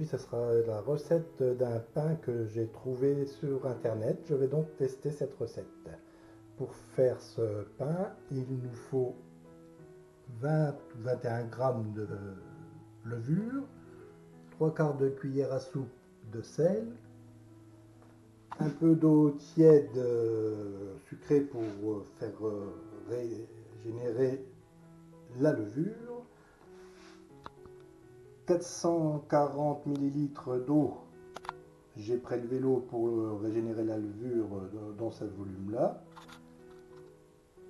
ce sera la recette d'un pain que j'ai trouvé sur internet. Je vais donc tester cette recette. Pour faire ce pain, il nous faut 20-21 g de levure, 3/4 de cuillère à soupe de sel, un peu d'eau tiède sucrée pour faire régénérer la levure, 440 ml d'eau. J'ai prélevé l'eau pour régénérer la levure dans ce volume-là,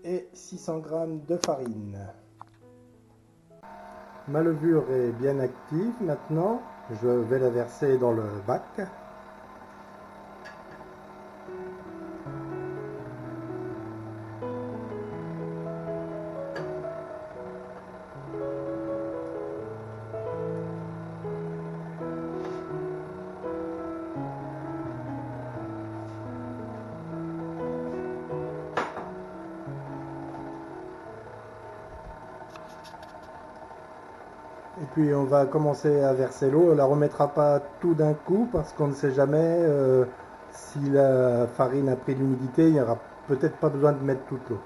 et 600 g de farine. Ma levure est bien active maintenant, je vais la verser dans le bac. Et puis on va commencer à verser l'eau. On ne la remettra pas tout d'un coup parce qu'on ne sait jamais si la farine a pris l'humidité, il n'y aura peut-être pas besoin de mettre toute l'eau.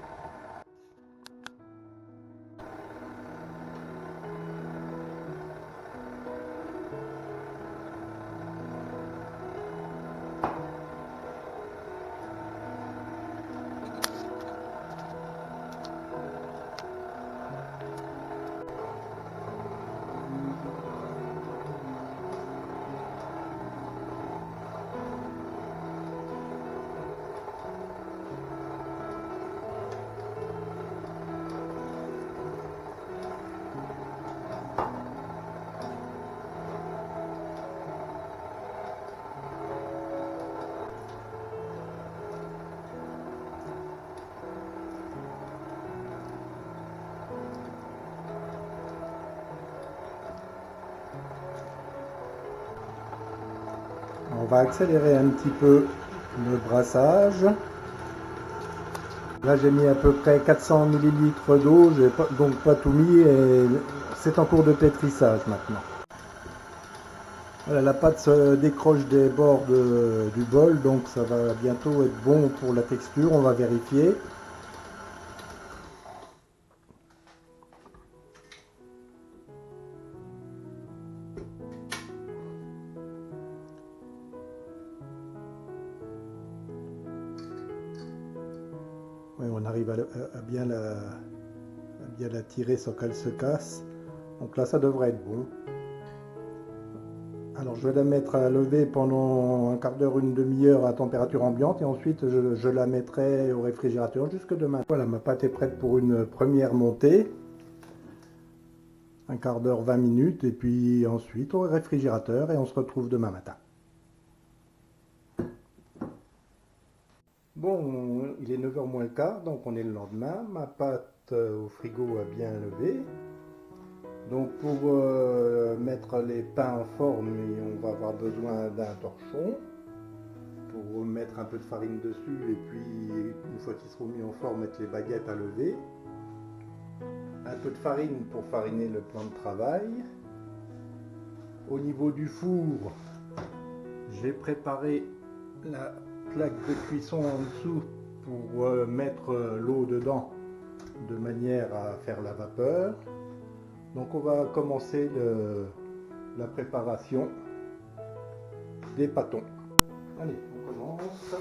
On va accélérer un petit peu le brassage. Là j'ai mis à peu près 400 ml d'eau, j'ai donc pas tout mis et c'est en cours de pétrissage maintenant. Voilà, la pâte se décroche des bords du bol, donc ça va bientôt être bon pour la texture, on va vérifier. Oui, on arrive à bien la tirer sans qu'elle se casse. Donc là, ça devrait être bon. Alors, je vais la mettre à lever pendant un quart d'heure, une demi-heure à température ambiante. Et ensuite, je la mettrai au réfrigérateur jusque demain. Voilà, ma pâte est prête pour une première montée. Un quart d'heure, 20 minutes. Et puis ensuite, au réfrigérateur. Et on se retrouve demain matin. Bon, il est 9h moins le quart, donc on est le lendemain. Ma pâte au frigo a bien levé. Donc pour mettre les pains en forme, on va avoir besoin d'un torchon pour mettre un peu de farine dessus et puis une fois qu'ils seront mis en forme, mettre les baguettes à lever. Un peu de farine pour fariner le plan de travail. Au niveau du four, j'ai préparé la plaque de cuisson en dessous pour mettre l'eau dedans de manière à faire la vapeur. Donc on va commencer la préparation des pâtons. Allez, on commence.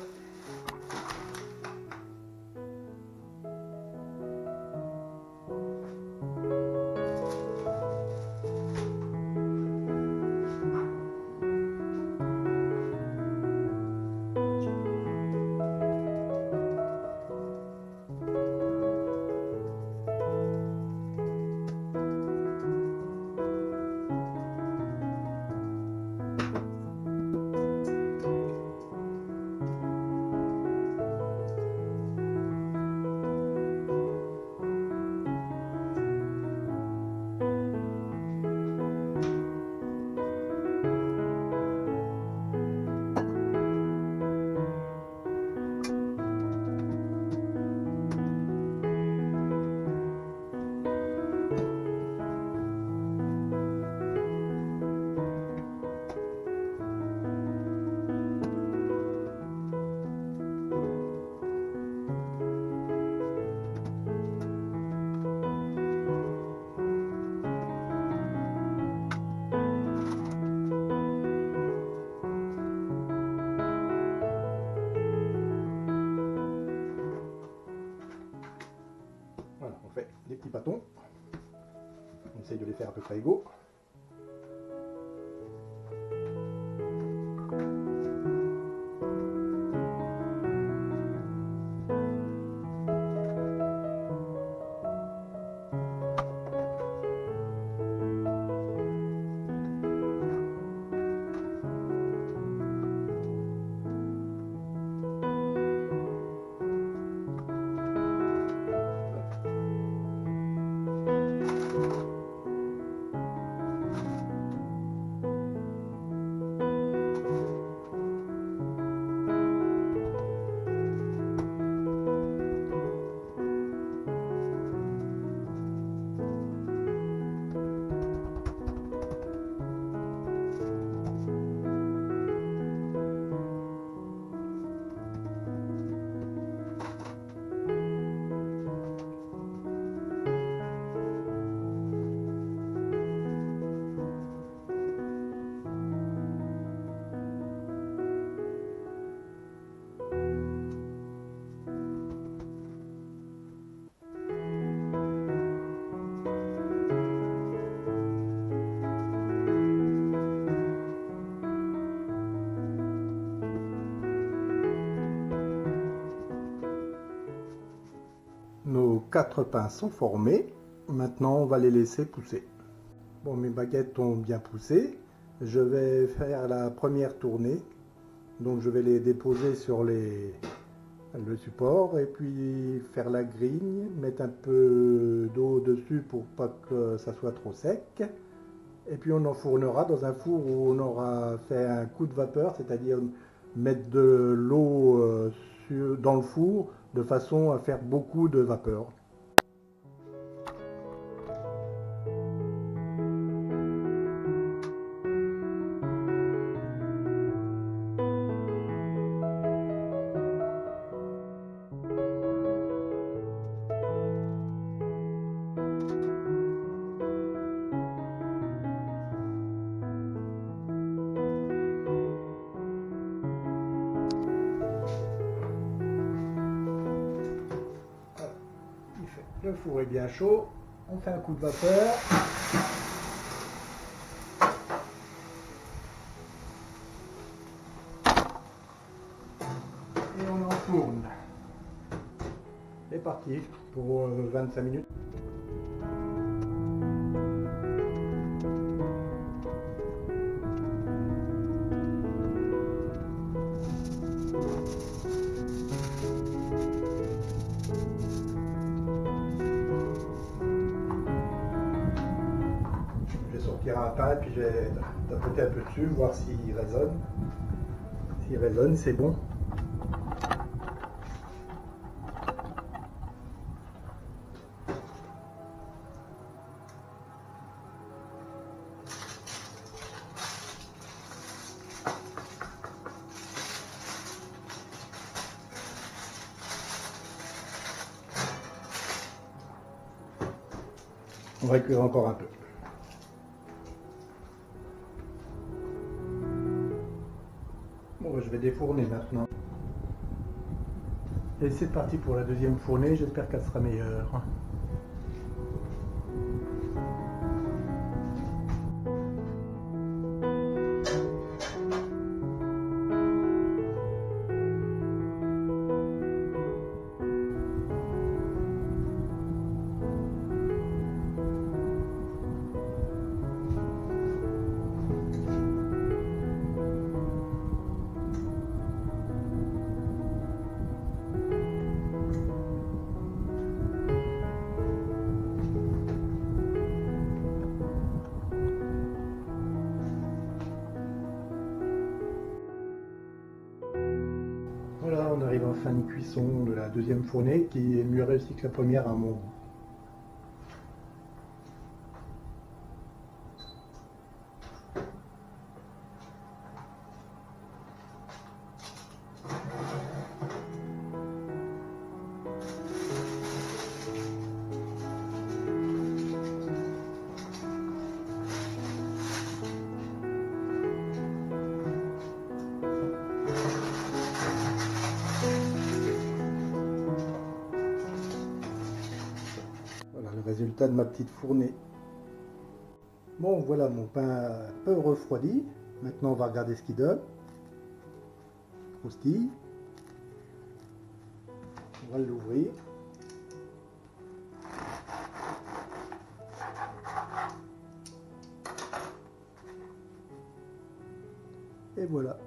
petits pâtons. On essaye de les faire à peu près égaux. Nos 4 pains sont formés. Maintenant, on va les laisser pousser. Bon, mes baguettes ont bien poussé. Je vais faire la première tournée. Donc, je vais les déposer sur le support et puis faire la grille, mettre un peu d'eau dessus pour pas que ça soit trop sec. Et puis, on enfournera dans un four où on aura fait un coup de vapeur, c'est-à-dire mettre de l'eau dans le four de façon à faire beaucoup de vapeur. Le four est bien chaud, on fait un coup de vapeur. Et on enfourne. C'est parti pour 25 minutes. Un pain, puis je vais tapoter un peu dessus, voir s'il résonne. S'il résonne, c'est bon. On va cuire encore un peu. Bon, je vais défourner maintenant. Et c'est parti pour la deuxième fournée, j'espère qu'elle sera meilleure. Voilà, on arrive en fin de cuisson de la deuxième fournée qui est mieux réussie que la première à mon goût. résultat de ma petite fournée. Bon, voilà mon pain un peu refroidi. Maintenant, on va regarder ce qu'il donne. Croustille. On va l'ouvrir. Et voilà.